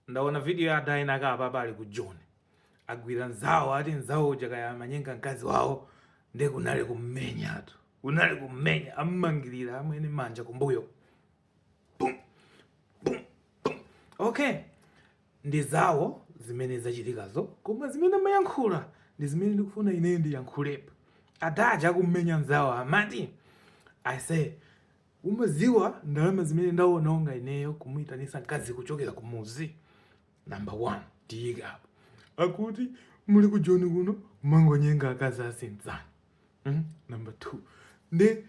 ndaona video ya Daina akapa pali ku John agwira nzawo ati nzawo jakaya manyenga mkazi wawo nde kunali kummenya tu kunali kummenya ammangirira amwene manja kumbuyo bum bum bum. Okay, ndi zawo zimene zachitikazo koma zimene mayankhula ndi zimene ndikufuna ine ndiyankhulepo. Adaja kummenya nzawo amati I say umaziwa ndalama zimene ndaona onga ineyo kumuitanisa mkazi kuchokera kumuzi. Number 1 tiyika apo akuti muli ku John kuno mangonyenga akazi asinzana. Number 2 nde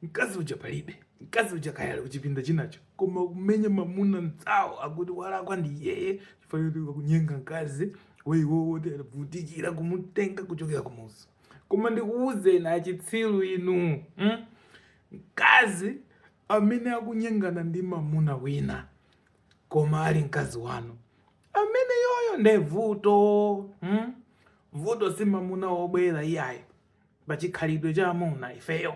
mkazi uja palibe, mkazi uja kayali kuchipinda chinacho koma kumenya mamuna nzawo akuti walakwa ndi yeye chifukwa kunyenga mkazi weiwo wote vutikira kumutenga kuchokera kumuzi. Koma ndikuuze na achitsiru inu mkazi amene akunyengana ndi mamuna wina koma ali mkazi wanu amene yoyo nde vuto. Vuto si mamuna wobwera iyayi pachikhalidwe cha amuna ifeyo.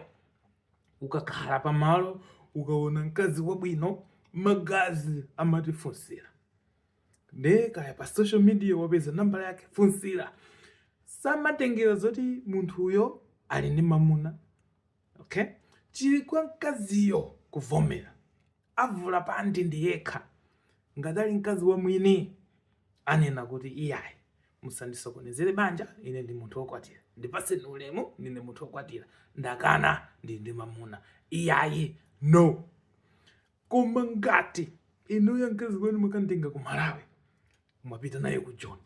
Ukakhala pamalo ukaona mkazi wabwino magazi amatifunsira nde kaya pa social media wapeza namba yake funsira. Samatengera zoti munthu uyo ali ndi mamuna. Okay, chili kwa mkaziyo kuvomera avula pandi ndi yekha ngadali mkazi wa mwini anena kuti iyayi musandisokonezere banja ine ndi munthu wokwatira ndipaseni ulemu ndine munthu wokwatira ndakana ndi mamuna iyayi no. Koma ngati inuyo mkazi wenu mukantenga ku Malawi mwapita naye ku John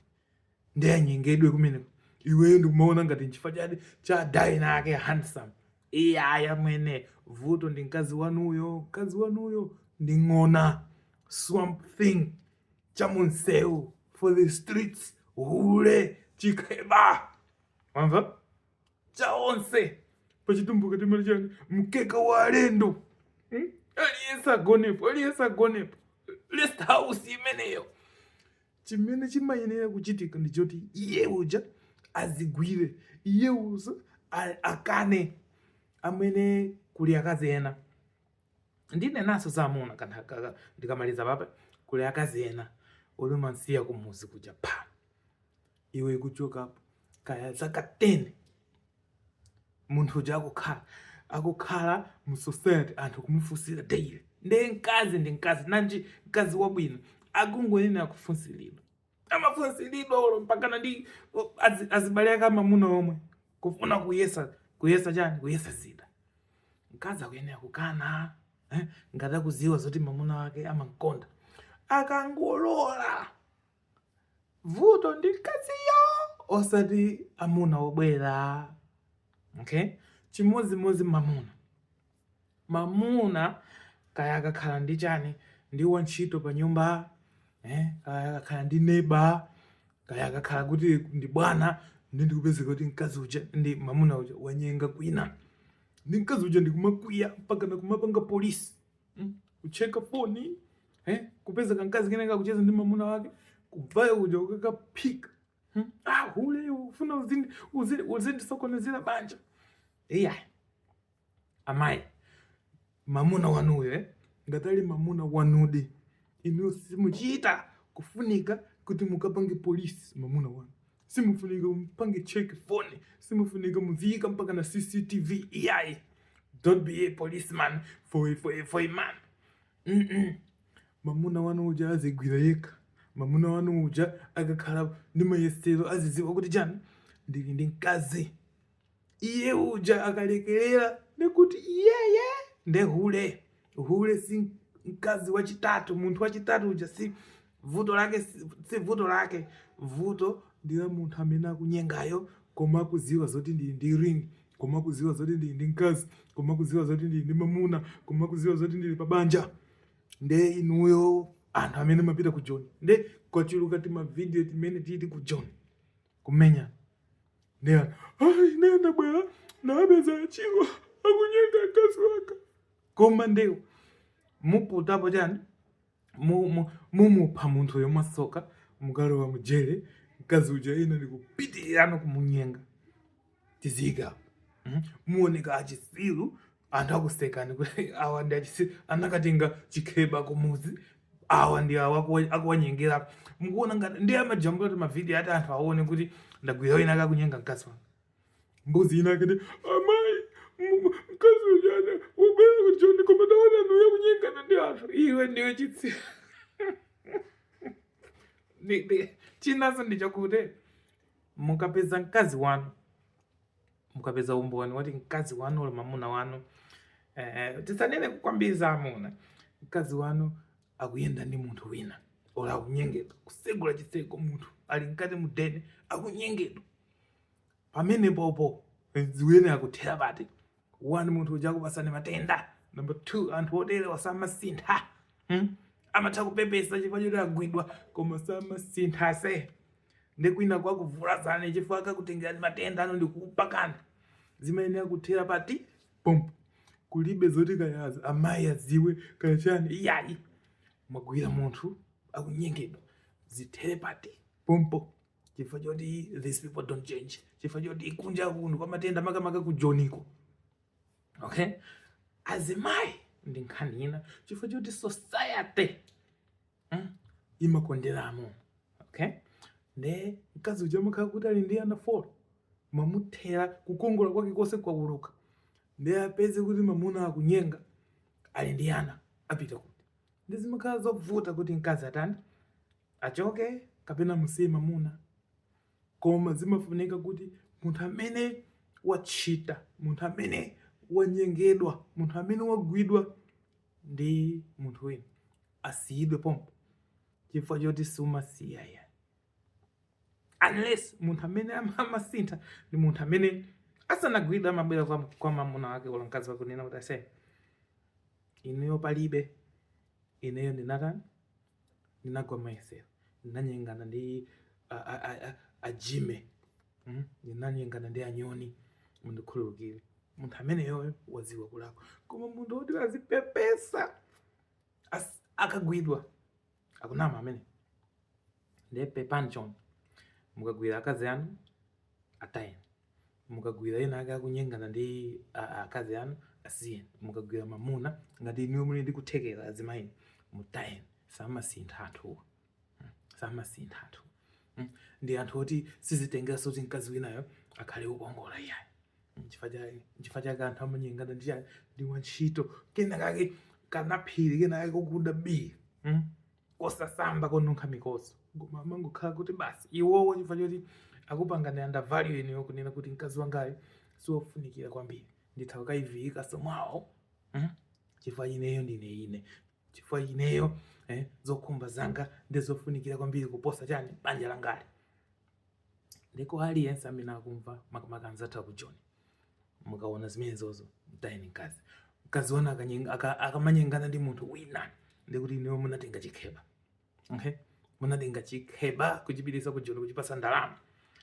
ndi anyengedwe kumeneko iweyo ndikumaona ngati nchifukwa cha Daina ake handsome iyaya mwene vuto ndi mkazi wanuyo ndi ng'ona swamp thing chamunsewu for the streets hule chikheba wamva chaonse pachitumbuka timali chani mkeka wa alendo aliyesa agonepo rest house imeneyo. Chimene chimayenera kuchitika ndi choti iye uja azigwire iye uza akane amene kuli akazi ena ndine naso zamuna kana ndikamaliza papa kuli akazi ena olumansiya kumuzi kuja pa iwe kuchoka kaya zaka 10 munthu uja akukhala mu society anthu kumufusira daily nde mkazi ndi mkazi nanji mkazi wabwino akungoyenera kufunsiridwa amafunsiridwa olo mpakana ndi azibale kama mamuna omwe kufuna kuyesa chani kuyesa zida. Mkazi akuyenera kukana ngada kuziwa zoti mamuna wake amankonda akangolola vuto ndi mkaziyo osati amuna obwera. Okay, chimodzimodzi mamuna kaya akakhala ndi chani ndi wantchito pa nyumba kaya akakhala ndi neighbor kaya akakhala kuti ndi bwana ndikupezeka kuti mkazi uja ndi mamuna uja wanyenga kwina ndi mkazi uja ndikumakwiya mpaka nakumapanga polisi kucheka foni kupezeka mkazi kenaka kucheza ndi mamuna wake kubvayo uja ukakaphika hule ufuna uzindisokonezera banja. Iyayi amayi mamuna wanuyo ngatali mamuna wanudi inu simuchita kufunika kuti mukapange polisi mamuna wanu simufunika mpange check phone simufunika muzika mpaka na CCTV. Iyayi don't be a policeman for a man. Mamuna wanu uja azigwira yekha mamuna wanu uja akakhala ndi mayesero aziziwa kuti chani ndili ndi mkazi iye uja akalekelera ndikuti iyeye nde hule si mkazi wachitatu munthu wachitatu uja si vuto lake vuto ndila munthu amene akunyengayo koma kuziwa zoti ndili ndi ring koma kuziwa zoti ndili ndi mkazi koma kuziwa zoti ndili ndi mamuna koma kuziwa zoti ndili pabanja. Nde inuyo anthu amene mapita ku John nde kwachuluka tima video timene tili ku John kumenya nde nenda bwera napeza chiwo akunyenga mkazi wake koma ndewo muputapo chani mumupha munthu uyo masoka mukalowa mujele mkazi uja ina ndikupitirano kumunyenga tizika muoneka achitsiru anthu akusekani kuti awa ndi achisiru anakatenga chikheba kumuzi awa ndi awa akuwanyengera mukuona ngati ndi amajambula kuti mavideo ati anthu aone kuti ndagwira wina akakunyenga mkazi wanga. Mbuzi ina akati amayi mkazi ujana wabwera kuchoni koma taona nuyo kunyengana ndi anthu iwe ndiwe chitsi. Chinaso ndichakuti mukapeza mkazi wanu, mukapeza umboni wati mkazi wanu uli mamuna wanu, tisanene kukwambiriza amuna, mkazi wanu akuyenda ndi munthu wina ola akunyengedwa kusegula chiseko, munthu ali mkati mudene akunyengedwa, pamene popo ziwene akuthera pati. 1 munthu uja akupasani matenda. Number 2 anthu otere wasamasintha. Amatha kupepesa chifukwa choti agwidwa koma samasintha se. Ndikwina kwakuvulazani chifukwa akakutengerani matenda ano ndikupakani. Zimayenera kuthera pati pompo. Kulibe zoti kayaza amayi aziwe kayachani iyayi. Mwagwira munthu akunyengedwa zithere pati pompo. Chifukwa choti these people don't change. Chifukwa choti kunja kuno kwa matenda makamaka kujoniko. Okay? Azimayi ndi nkhani ina chifukwa choti society imakonderamo. Okay? Ne mkazi uja mukhala kuti ali ndi ana 4 mamuthera kukongola kwake konse kwauluka. Ndiye apeze kuti mamuna akunyenga ali ndi ana apita kuti. Ndizimakhala zovuta kuti mkazi atani achoke kapena musiye mamuna. Koma zimafunika kuti munthu amene wachita, munthu amene wanyengedwa, munthu amene wagwidwa ndi munthu wina asiyidwe pompo chifukwa choti sumasiya ya. Unless munthu amene amasintha ndi munthu amene asanagwidwe amabwera kwa mamuna wake wala mkazi wake kunena kuti ase ineyo palibe, ineyo ndinatani ndinagwa myself, ndinanyengana ndi ajime, ndinanyengana ndi anyoni, mundikhululukire. Munthu ameneyo waziwa kulakwa. Koma munthu woti azipepesa akagwidwa akunama amene ndiye pepani chonde. Mukagwira akazi anu atayeni, mukagwira ena ake akunyengana ndi akazi anu asiyeni, mukagwira mamuna ngati iniwo muli ndi kuthekera azimayini mutayeni. Samasintha anthuwa, samasintha anthu. Ndi anthu oti sizitengera soti mkazi winayo akhale ukongola iyayi. Chifukwa chake anthu amanyengana ndi wantchito kena kake kanaphiri kena kake kokuda bii kosasamba konunkha mikoso. Koma amangokhala kuti basi iwowo chifukwa choti akupangani undervalue iniwo kunena kuti mkazi wangayo siwofunikira kwambiri, nditha kukayivika somwawo chifukwa ineyo ndine ine, chifukwa ineyo zokhumba zanga ndizofunikira kwambiri kuposa chani banja langali. Ndiko aliyense amene akumva makanzatha kujoni mukaona zimenezozo mtayeni mkazi. Mkazi wana akamanyengana ndi munthu wina ndikuti inewo munatenga chikheba. Okay? Munatenga chikheba kuchipitisa kujoni kuchipasa ndalama.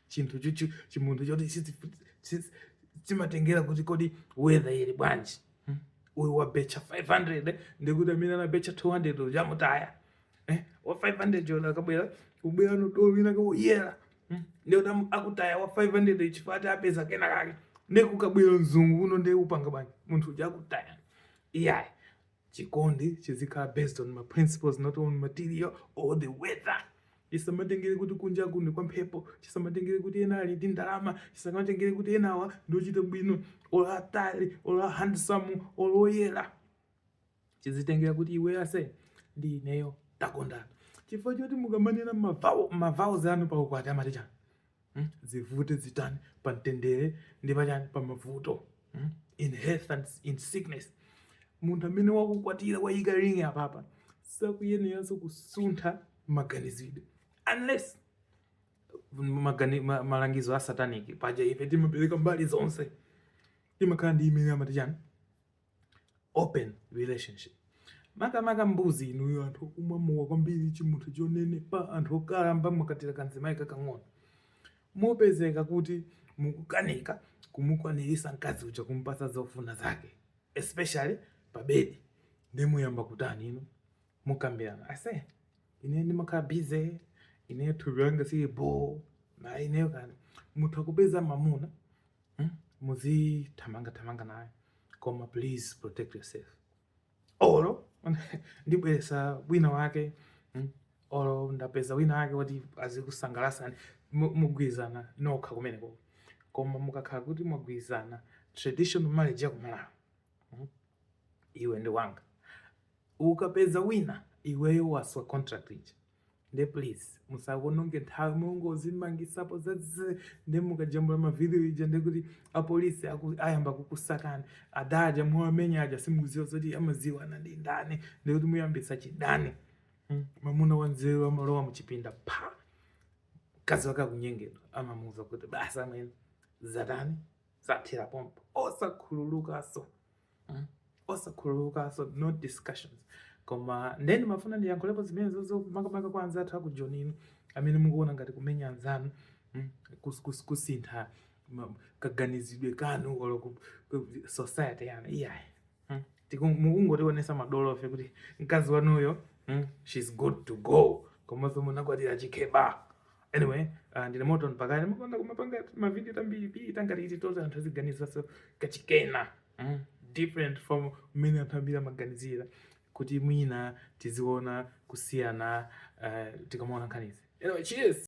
Chinthu chuchu chimunthu choti chimatengera kuti kodi weather ili bwanji. Uyu wabecha 500 ndikuti amene anabecha 200 ujamutaya. Wa 500 jona akabwera ubwera nodolo wina kawoyera. Ndiyo akutaya wa 500 chifukwa apeza kena kake. Ndekukabwera mzungu uno ndekupanga bwanji munthu uja akutaya. Iyayi chikondi chizikhala based on my principles, not on material or the weather. Chisamatengere kuti kunja kuno kwa mphepo, chisamatengere kuti ena ali ndi ndalama, chisamatengere kuti enawa ndochita bwino ola atali ola handsome oloyera. Chizitengera kuti iwe ase ndi ineyo takondana. Chifukwa choti mukamanena mavawo zanu pa ukwati amati chani zivute zitani pa mtendere ndi pachani pa mavuto, in health and in sickness. Munthu amene wakukwatira wayika ring apapa sakuyeneranso kusuntha maganizidwe unless malangizo a satanic. Paja ife timapereka mbali zonse, timakhala ndi imene amati chani open relationship. Makamaka mbuzi inuyo anthu kumwamowa kwambiri chimunthu chonene pa anthu okalamba mwakatira kanzimayi kakang'ono. Mopezeka kuti mukukanika kumukwanirisa mkazi uja kumpasa zofuna zake, especially pa bedi. Ndimuyamba kutani ino mukambirana ase ine ndimakhala busy, ine thupi langa sili bo na ineyo kani munthu akupeza mamuna muzithamanga naye koma please protect yourself. Olo ndibweresa wina wake olo ndapeza wina wake woti azikusangalasani mugwirizana nokha kumeneko. Koma mukakhala kuti mwagwirizana traditional marriage yakumalawi, iwe ndi wanga, ukapeza wina iweyo waswa contract ija, nde please musakononge nthawi mungozimangisapo nde mukajambula mavideo ija ndekuti apolisi ayamba kukusakani, adaja mwamenya aja simukuziwa zoti amaziwana ndi ndani, ndekuti muyambisa chidani. Mamuna wanzeru amalowa muchipinda pa mkazi wake akunyengedwa amamuuza kuti basi amene zatani zathira pompo, osakhululukaso no discussions. Koma ndeni mafuna ndiyankhulepo zimene zozo makamaka kwa anzathu aku Jonino amene mukuona ngati kumenya anzanu kusintha kaganizidwe kanu olo society yana iyayi. Mukungotionesa madolofe kuti mkazi wanuyo she's good to go, komanso munakwatira chikeba. Anyway, ndine moto mpakani mukanda kumapanga mavideo tambiri tangati iti toza anthu aziganiza so kachikena different from mmene anthu ambiri amaganizira kuti mwina tiziona kusiyana tikamaona nkhanizi. Anyway, cheers.